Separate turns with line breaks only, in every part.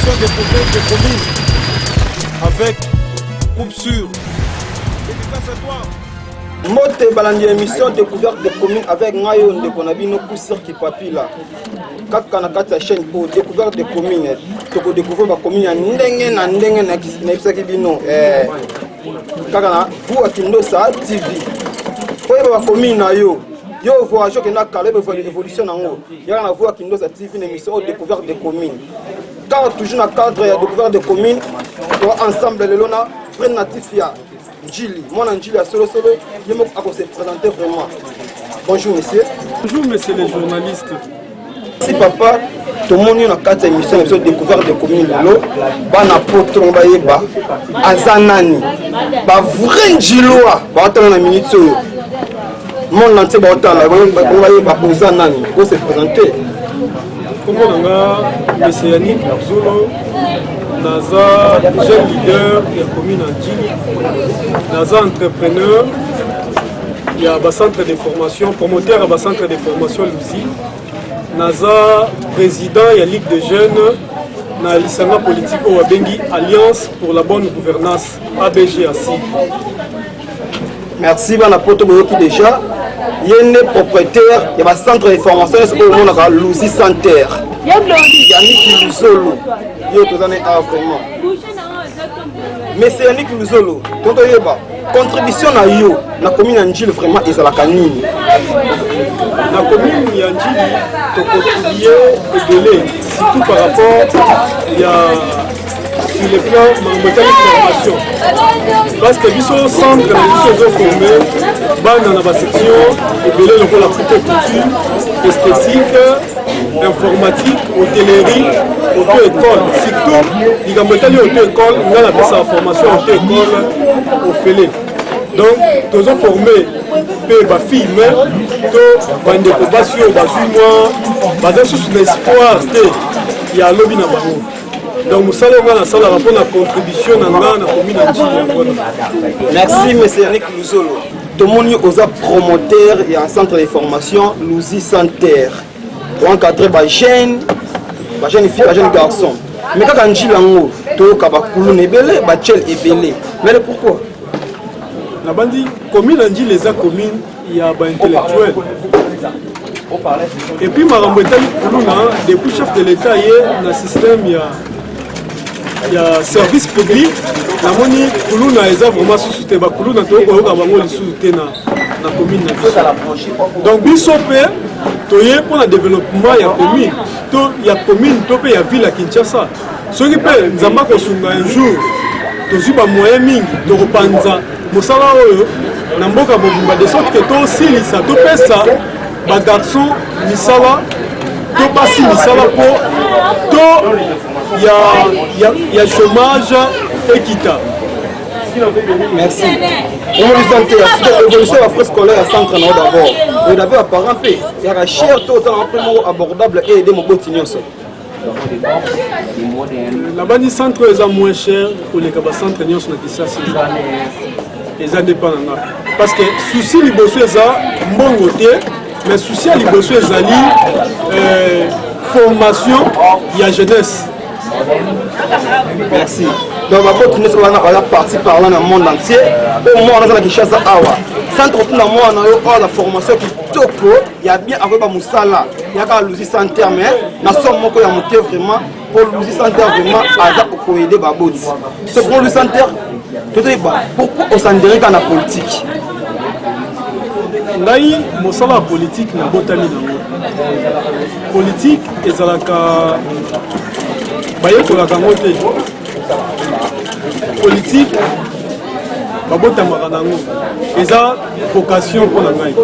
l'émission des problèmes des communes avec Coupe Sûre. Dédicace à toi.
Mote balandi émission découverte des communes avec Ngayo Ndekonabino Coussir qui papilla. Quatre kanakata chaîne pour découverte des communes. Toko découvrir ma commune ndenge na kisaki bino kakana vous akindo sa TV. Oye ba commune na yo voyage que na kala évolution nango. Ya na vous akindo sa TV une émission découverte des communes. Car toujours na cadre ya découverte des communes, ensemble le lona frère natif ya Njili, mon Njili à solo, il m'a se présenter vraiment. Bonjour monsieur.
Bonjour monsieur les journalistes.
Si papa, tout le monde a 4 émissions de découverte de communes lolo, bana potron bayeba, azanani, ba vrai Njiloa, ba attendre na minute so. Mon entier ba attendre, ba bayeba azanani, pour se présenter.
Comment on a monsieur Yannick Zolo, Naza, jeune leader de la commune Njili, Naza entrepreneur, il y a un centre de formation, promoteur à un centre de formation Lucie, Naza président, il y a Ligue des jeunes, na l'Isanga politique au Wabengi, Alliance pour la bonne gouvernance, ABGAC.
Merci, Bana Poto Boyoki déjà. Il y a un propriétaire, il y a un centre de formation, c'est au nom de Lucie Center. Yannick Luzolo, il y a vraiment. Mais c'est Yannick Luzolo, contribution à yo, la commune Njili vraiment est à la canine.
La commune Njili, tu contribues au délai, surtout par rapport sur le plan de formation. Parce que nous sommes formés dans la section de la culture, esthétique, informatique, hôtellerie, auto-école. Surtout, il y a auto-école, on a la formation auto-école au Félé. Donc, nous sommes formés par les filles, mais nous avons sous l'espoir qu'il y a un lobby dans le monde. Donc, nous allons avoir la contribution dans la commune Njili.
Merci, M. Yannick Luzolo. Tout le monde est promoteur et un centre de formation, Lucie Center. Pour encadrer les jeunes filles, les jeunes garçons. Mais quand Njili Lango, tu as des belé, belé. Mais pourquoi?
La bandi, commune Njili, les communes, il y a des intellectuels. Et puis, depuis le chef de l'État, il y a un système, il y a service public. La moni, Koulouna, ils ont vraiment soutenu. Koulouna, tu as soutenu la commune. Donc, Bissopé, pour le développement, il y a commune. Il y a commune, il y a ville à Kinshasa. Ce qui peut, nous avons un jour, tu as des moyens, tu as repanza. Mosala oyo, na mboka bobimba de sorte que tu aussi, tu peux ça, les garçons, misala, tu passes misala pour, il y a chômage équitable.
Merci. L'évolution de la frais scolaire à centre d'abord. Et d'abord à parents, il y a cher, tout autant abordable et aider mon quotidien.
La bande centre est moins cher pour les centres de les indépendants. Parce que souci liboso est bon côté, mais souci à liboso est formation, il y a jeunesse.
Merci. Donc, on va continuer à partir par là dans le monde entier. Au moins, on a la Kinshasa Awa. Centre tout le monde, on a la formation qui toko. Il y a bien avec Moussala. Il y a Lucie Center, mais nous sommes montés vraiment pour Lucie Center vraiment à aider Babot. C'est pour Lucie Center. Pourquoi on s'en dirait dans la politique?
Naï, Moussala politique n'a pas tami dans politique et ça la ka. Bayeko la kamote. Politique, babota maranango. Et ça, vocation pour la maille.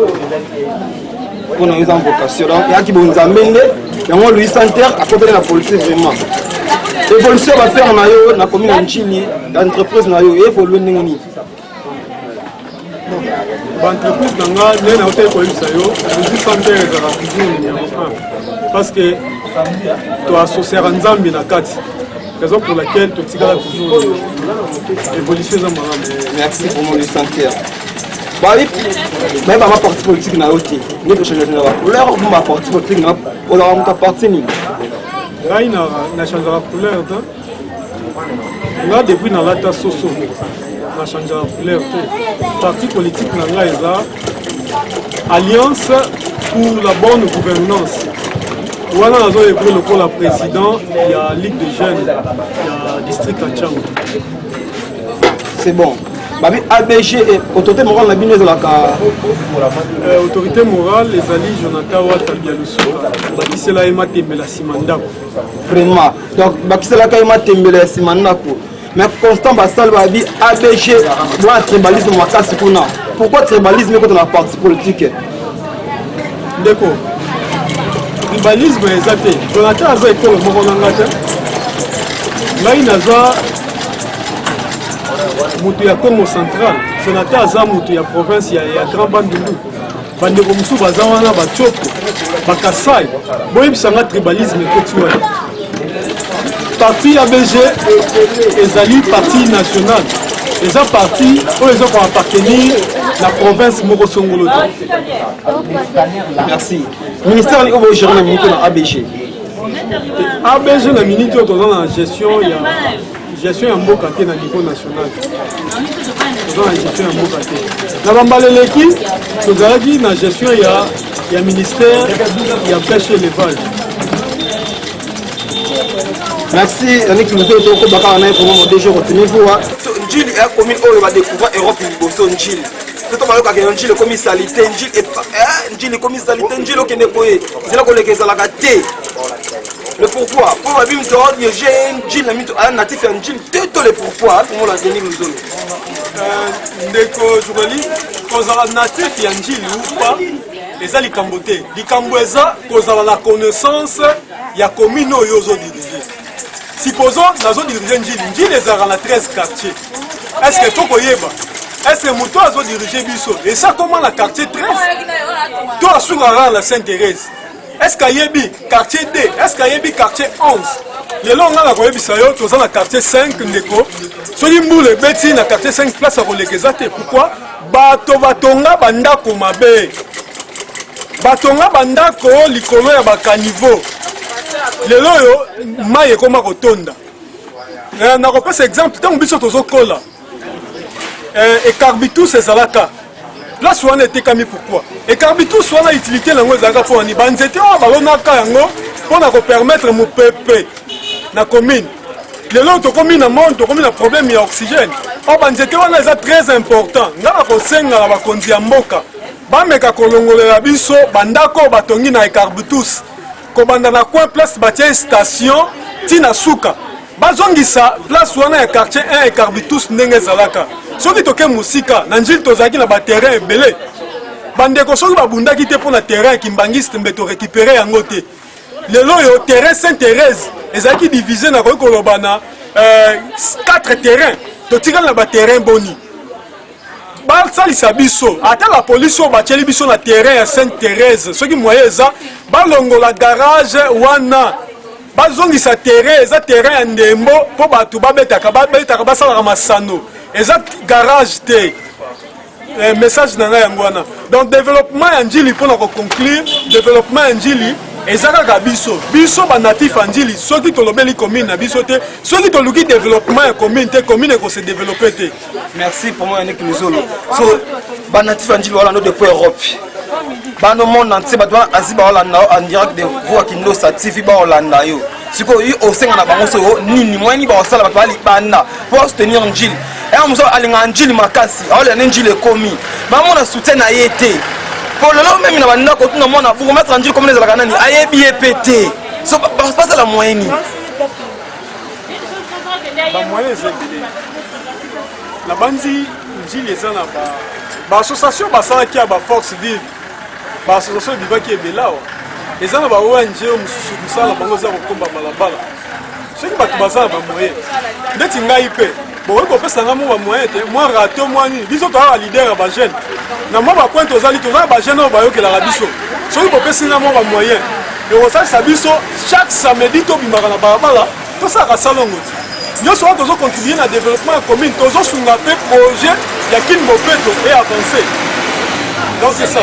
On a une vocation. Donc, il y a qui vont nous amener. Il y a Lucie Center à côté de la politique vraiment. L'évolution va faire dans la commune de Njili, l'entreprise va évoluer.
L'entreprise n'a pas été Lucie Center est toujours numéro 1. Parce que tu as associé à Nzambi na kati. Raison pour laquelle tu as toujours évolution.
Merci pour mon Lucie Center. Même ma partie politique n'a pas été. Nous avons changé de couleur, ma partie politique n'a pas été.
ngai na changeaka couleur te nga depuis nalata soso na changeaka couleur te parti politique na ngai eza alliance pour la bonne gouvernance wana nazo évoluer lokola président ya ligue de jeunes ya district ya Tchango.
C'est bon. Babi ABG et autorité morale na bino ezalaka
autorité morale ezali Jonathan Wata Bialusuka bakisela ye matembela nsima ndako
vraiment donc bakiselaka ye matembela nsima ndako mais Constant Basal babi ABG doit tribalisme makasi kuna pourquoi tribalisme est contre la parti politique
ndeko tribalisme eza te Jonathan aza ekolo moko na nga te ngai naza mutu ya Congo central Jonathan aza mutu ya province ya Grand Bandundu bandeko mosusu baza wana bachoko bakasai boyebisanga tribalisme ekoti wana parti ABG ezali parti national eza parti oyo eza ko appartenir la province moko songolo te.
Merci. Ministère ni obo gérer na minute na ABG
na minute oyo toza na gestion ya mboka te na niveau national toza na gestion ya mboka te na bambaleleki tozalaki na gestion ya ministère ya pêche élevage.
Merci Yannick Luzo to ko baka na pour déjà retenir vous Njili est commune oyo ba découvrir Europe liboso Njili tout ba yoka ke Njili comme salité Njili et Njili comme salité Njili okende koye zela ko lekeza la gâté le pourquoi pour ba bim to jeune Njili na mito ala natif ya Njili tout le pourquoi pour la Yannick Luzo
ndeko jukoli kozala natif ya Njili ou pas eza likambo te likambo eza kozala la connaissance ya commune oyo ozo diriger. Supposons nazo diriger Njili ezalaka na 13 quartiers. Est-ce que faut koyeba? Est-ce que muto azo diriger biso? Et ça comment la quartier 13? To asungara la Sainte-Thérèse. Est-ce kayebi quartier D? Est-ce kayebi quartier 11? Lelo nga na koyebisa yo toza na quartier 5 ndeko. Soki mbule beti na quartier 5 place à kolekeza te. Pourquoi? Bato batonga bandako mabe. Batonga bandako likolo ya bakaniveau. Lelo yo maye koma kotonda na kopesa exemple tant biso tozokola et carbitus ezalaka place wana etekami pourquoi et carbitus wana utilité nango ezalaka po ni banzete oyo balonaka yango mpona kopermettre mopepe na commune lelo tokomi na monde tokomi na problème ya oxygène o banzete wana eza très important nga na kosenga na bakonzi ya mboka bameka kolongolela biso bandako batongi na ecarbitus kobanda na coin place batie station tina suka bazongisa place wana ya quartier 1 et carbitus ndenge ezalaka soki toke musika na Njili tozalaki na baterrain ebele bandeko soki babundaki te mpo na terrain kimbangiste mbe to récupérer yango te lelo oyo terrain Sainte-Thérèse ezalaki divisé na koki koloba na 4 terrain totikali na baterrain boni basalisa biso ata la police oyo batieli biso na terrain ya Sainte-Thérèse soki moyen eza balongola garage wana bazongisa terrain eza terrain ya ndembo mpo bato babetaka basalaka masano eza garage te message na ngai yango wana donc développement ya Njili mpona koconclure développement ya Njili eza kaka biso banatif ya Njili soki tolobeli commune na biso te soki toluki développement ya commune te commune ekose développer te.
Merci pour moi Yannick Luzolo so banatif ya Njili wala no depuis Europe bano monde entier bato aziba olanda en direct de voix Kindosa TV ba olanda yo siko yi osenga na bango so nini mwani ba osala bato bali banda pour soutenir Njili et muso alinga Njili makasi aola Njili komi ba mona soutien na yete pour le long même na banda ko tuna mona pour mettre Njili comme les alaka nani ayebi epete so pas la moyenne
ba moyen ezekile la bandi Njili ezana ba association basalaki ya ba force vive ba association bibaki ebelao ezana ba ONG mususu kusala bango za kokomba balabala soki bato bazala ba moyen ndeti ngai pe bokoki kopesa nga mo ba moyen te mwa rato mwa nini biso toza ba leader ya ba jeune na mwa bapointe ozali toza ba jeune oyo bayokelaka biso soki bopesi nga mo ba moyen ekosalisa biso chaque samedi tobimaka na balabala tosalaka salongo ti nyonso wana tozocontribue na développement ya commune tozosunga mpe projet ya kini mopeto e avancé donc c'est ça.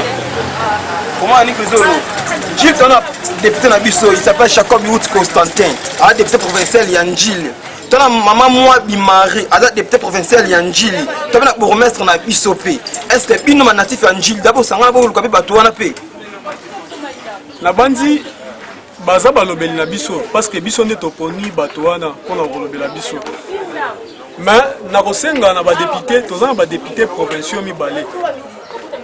Comment Yannick Luzolo Njili tona député Nabiso, il s'appelle Jacob Yout Constantin, à député provincial Yanjili. Tu as maman moi Bimari, à député provincial Yanjili. Tu as bourgmestre Nabiso P. Est-ce que Bino natif Yanjili d'abord ça va vous le capi batouana P.
La bandi baza balobeli na biso parce que biso nde toponi batouana pour na kolobela biso. Mais na kosenga na ba député, toza na ba député provinciaux mibale.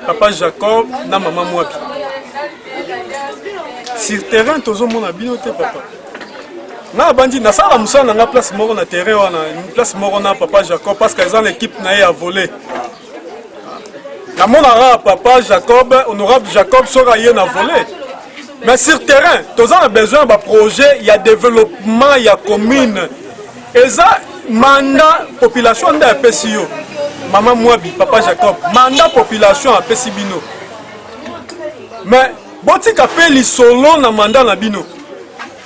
Papa Jacob na maman Mwabi. Sur terrain tozo mona bino te papa. Na bandi na sala musala na place moko na terrain wana, une place moko na papa Jacob parce qu'ils ont l'équipe na a volé. Na mona papa Jacob, honorable Jacob sera yé na volé. Mais sur terrain, tozo a besoin de projet, il y a développement, il y a commune. Et ça mandat population de PCO. Maman Mwabi, papa Jacob, mandat population à Pesibino. Mais boti kapé li solo na mandat na bino.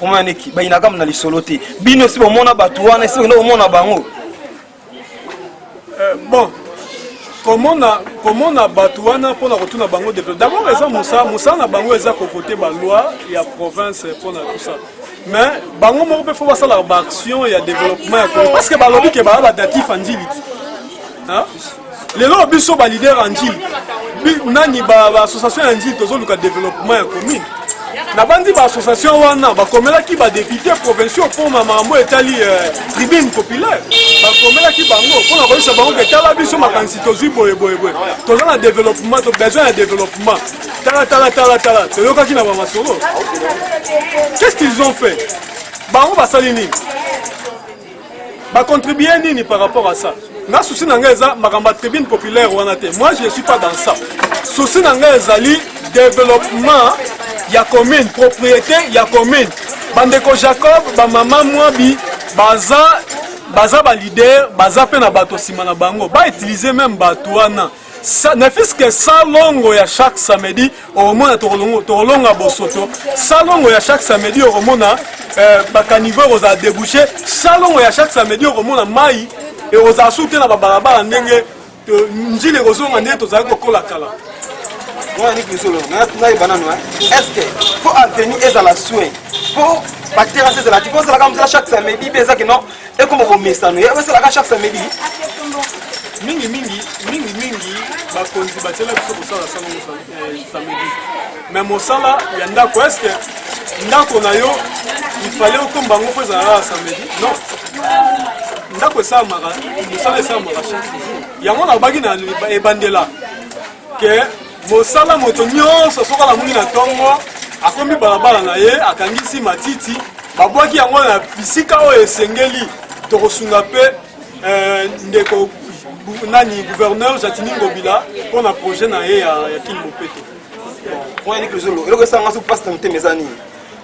Comment est-ce que ina comme na li solo te. Bino si bomona batouana, si no mona bango.
Bon. Comment na batouana pour na retourner bango développer. D'abord Moussa na bango eza ko voter ba loi ya province pour na tout ça. Mais bango mo peut faut ça la action ya développement parce que ba lobby ke ba datif andili. Hein? Les lois biso ba leader andili. Nani ba association andili tozo luka développement ya commune. Na bandi ba association wana ba komela ki ba député provinciaux pour mamambo etali tribune populaire. Ba komela ki bango pour na koisa bango ke tala biso makanisi tozui boye. Tozo na développement, to besoin de développement. Tala. Toyoka ki na ba masolo. Qu'est-ce qu'ils ont fait? Bango ba salini. Ba contribuer nini par rapport à ça? Na souci nanga eza makamba tribune populaire wana te. Moi je ne suis pas dans ça. Souci nanga ezali développement ya commune, propriété ya commune. Bandeko Jacob, ba maman Mwabi, baza ba leader, baza pe na bato sima na bango, ba utiliser même bato wana. Ça ne fait que ça longo ya chaque samedi au moins tolonga bosoto. Ça longo ya chaque samedi au moins ba caniveau aux a débouché. Ça longo ya chaque samedi au moins mai et aux a souté na ba balabala ndenge njile kozonga ndenge tozali kokola kala.
Est-ce que faut venir et à la soin pour partir à ces relatifs, c'est la comme ça chaque samedi, mais ça que non, et comme vous mettez ça, c'est la chaque samedi.
Mingi, ba konzi ba tela biso ko sala samedi. Mais mosala ya ndako est-ce que ndako na yo il fallait otomba ngo poza la samedi? Non. Ndako ça mara, mosala ça mara chaque jour. Yango na bagi na ebandela que mosala moto nyonso soka la mungi na tongo akomi balabala na ye akangisi matiti babwaki yango na bisika oyo esengeli tokosunga pe ndeko nani gouverneur Jatini Ngobila pour na projet na ye ya Kilmopeto.
Bon, on est que zolo. Le que ça ngaso passe dans mes amis.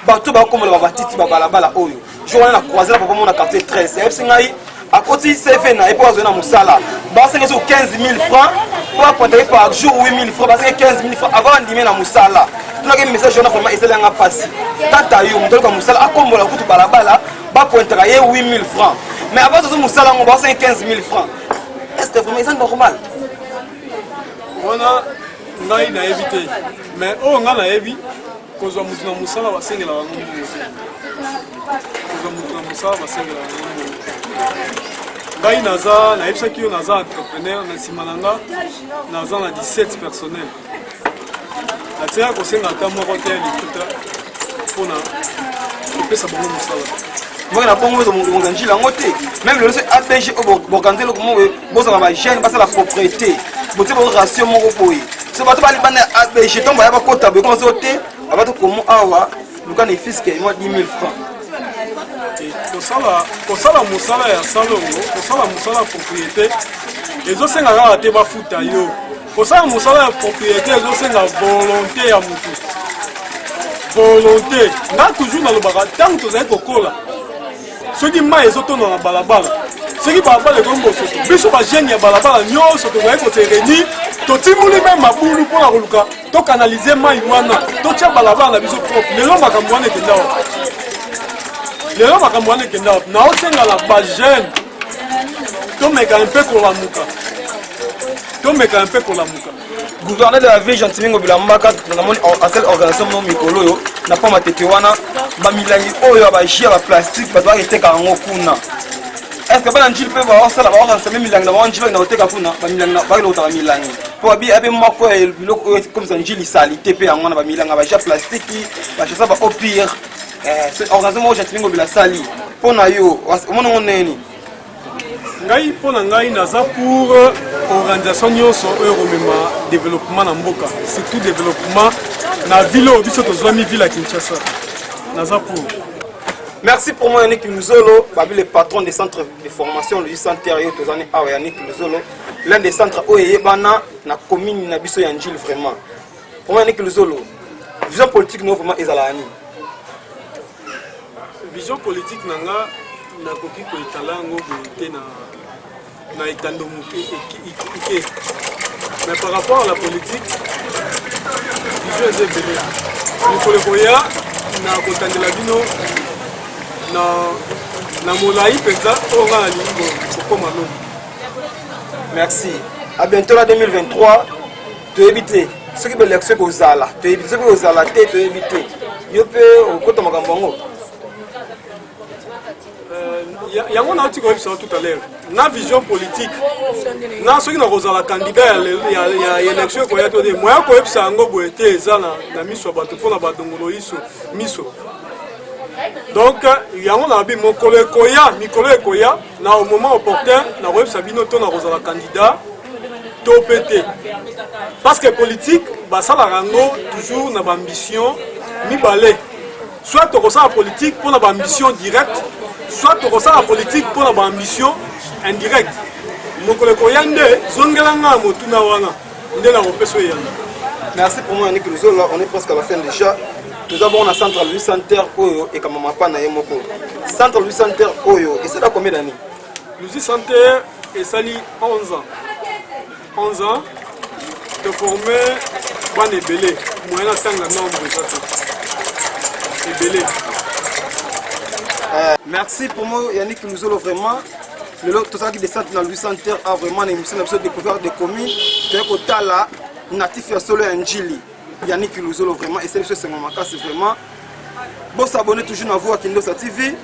Bato ba comme la batiti ba balabala oyo. Je vois na croiser la papa mon quartier 13. Et puis ngai à côté CV na et pour zona musala. Ba c'est 15 000 francs pour pointer par jour 8 000 francs parce que 15 000 francs avant d'y na musala. Tu as un message journal vraiment essayer nga passer. Tata yo mutolo ka musala akombola kutu balabala ba pointer 8 000 francs. Mais avant ce musala on va 15 000 francs. Est-ce que vraiment c'est normal?
On a ngai na éviter. Mais oh nga na évi kozwa mutu na musala basengela bango. Kozwa mutu na musala basengela bango. Ngai naza na ebisa ki naza entrepreneur na simananga naza na 17 personnel. La tia ko senga ta moko te likuta pona kopesa bango musala.
Moi na pongo zo mungu nganjila ngote même le APG bokanze lo komo boza ba jeune basa la propriété bote bo ratio moko boy so bato bali bana APG tomba ya ba kota be comme ça te abato komo awa luka ne fisque moi 10 000 francs. Kosala musala ya salongo, kosala musala propriété, ezosenga kaka te bafuta yo. Kosala musala ya propriété ezosenga volonté ya mutu. Volonté. Nga toujours na lobaka tant tozali kokola. Soki mai ezotona na balabala. Soki balabala ekombo soto. Biso ba jeune ya balabala nyonso tozali kose réunir, totimuli même mabulu mpona koluka, to canaliser mai wana, totia balabala na biso propre. Lelo makambo wana ekenda wa. Lelo makambo wana ekenda na osenga la ba jeune tomeka un peu kolamuka gouverneur de la ville Jatini Ngobila Mbaka na moni à cette organisation non mikolo yo na pa matete wana bamilangi oyo bagie ba plastique bato baketeka yango kuna. Est-ce que bana njili pe baosala baokanisa me milangi na banjili na koteka kuna bamilangi bakilokota bamilangi po abe moko ya biloko oyo komisa njili sali te pe yango wana bamilangi bagia plastique bachasa ba au pire organisation moko jatilingo bila sali mpo na yo omona ngo neni.
Ngai mpo na ngai naza pour organisation nyonso oyo komema développement na mboka, surtout développement na ville oyo biso tozwami ville ya Kinshasa. Naza pour.
Merci pour moi Yannick Luzolo, le patron des centres de formation du centre Tozani Awa Yannick Luzolo, l'un des centres Oyebana na commune na biso Yanjil vraiment. Pour moi Yannick Luzolo, vision politique non vraiment ezalani.
Vision politique nanga na koki ko italango te na itando muke. Mais par rapport à la politique, vision est belé. Il faut le voir na kotandela bino na molai penza onga na lingo kokoma lobi.
Merci. À bientôt la 2023. Tu éviter ce qui peut l'excès aux ala. Tu éviter ce qui aux ala te tu éviter. Yo pe okota makambo.
Yango na tiko ebisa tout à l'heure. Na vision politique. Na soki na kozala candidat ya élection ko ya to de moya ko ebisa ngo boete eza na miso bato pona badongolo iso miso. Donc, il y a un abi Mikolo Ekoya, au moment opportun, na web Sabino ton la candidat, TOPT. Parce que politique, ça la rango toujours na ambition, mi balé. Soit tu ressens la politique pour la ambition directe, soit tu ressens la politique pour la ambition indirecte. Mikolo Ekoya nde zongelanga motuna wana, nde la repeso yana.
Merci pour moi Yannick Luzolo, on est presque à la fin déjà. Nous avons un centre Louis Santerre Oyo et Kamamapa na Yemoko. Centre Louis Santerre Oyo, et c'est là combien d'années?
Louis Santerre et Sali 11 ans. 11 ans de former Ban Ebele. Moyen à Tanga nombre Ebele.
Merci pour moi Yannick Luzolo vraiment. Tout ça qui descend dans Louis Santerre a vraiment une émission de découverte des communes. C'est un côté là, natif ya solo Njili. Yannick Luzolo vraiment et c'est Maka, c'est vraiment bon s'abonner toujours à vous à Kindosa TV.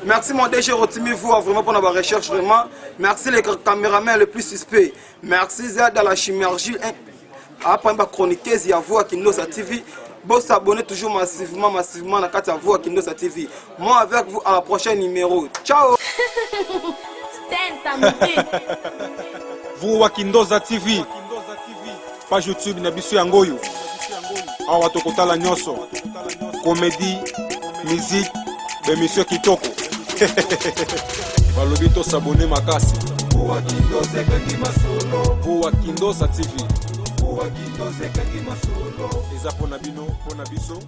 Merci mon DG Rotimi vous vraiment pour la recherche vraiment. Merci les caméramans les plus suspects. Merci Zad à la chimergie après ma chroniqueuse à vous à Kindosa TV. Bon s'abonner toujours massivement à la vous à Kindosa TV. Moi avec vous à la prochaine numéro. Ciao.
Vous à Kindosa TV. Page YouTube Nabisu Yangoyo. Awa tokotala nyonso comédie musique émission kitoko balobi to s'abonner makasi Vous à Kindosa TV eza pona bino pona biso